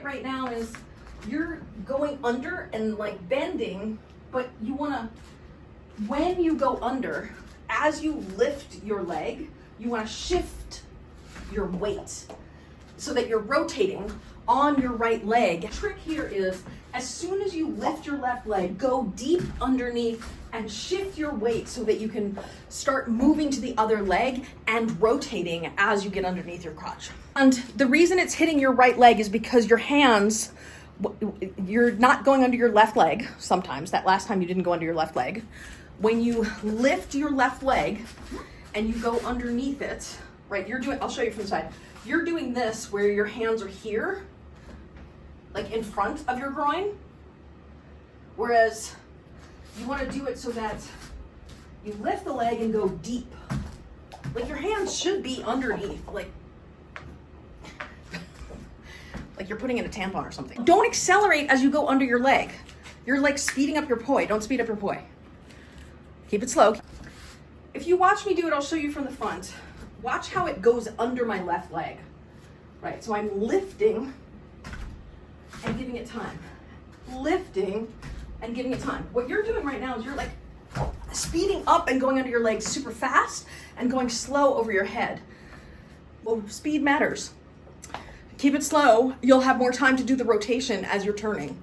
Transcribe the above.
right now is you're going under and like bending, but you wanna, when you go under, as you lift your leg, you wanna shift your weight so that you're rotating on your right leg. The trick here is, as soon as you lift your left leg, go deep underneath and shift your weight so that you can start moving to the other leg and rotating as you get underneath your crotch. And the reason it's hitting your right leg is because your hands, you're not going under your left leg sometimes. That last time you didn't go under your left leg. When you lift your left leg and you go underneath it, right, you're doing, I'll show you from the side. You're doing this where your hands are here, like in front of your groin. Whereas you want to do it so that you lift the leg and go deep. Like your hands should be underneath, like you're putting in a tampon or something. Don't accelerate as you go under your leg. You're like speeding up your poi. Don't speed up your poi. Keep it slow. If you watch me do it, I'll show you from the front. Watch how it goes under my left leg. Right, so I'm lifting and giving it time. Lifting and giving it time. What you're doing right now is you're like speeding up and going under your legs super fast and going slow over your head. Well, speed matters. Keep it slow. You'll have more time to do the rotation as you're turning.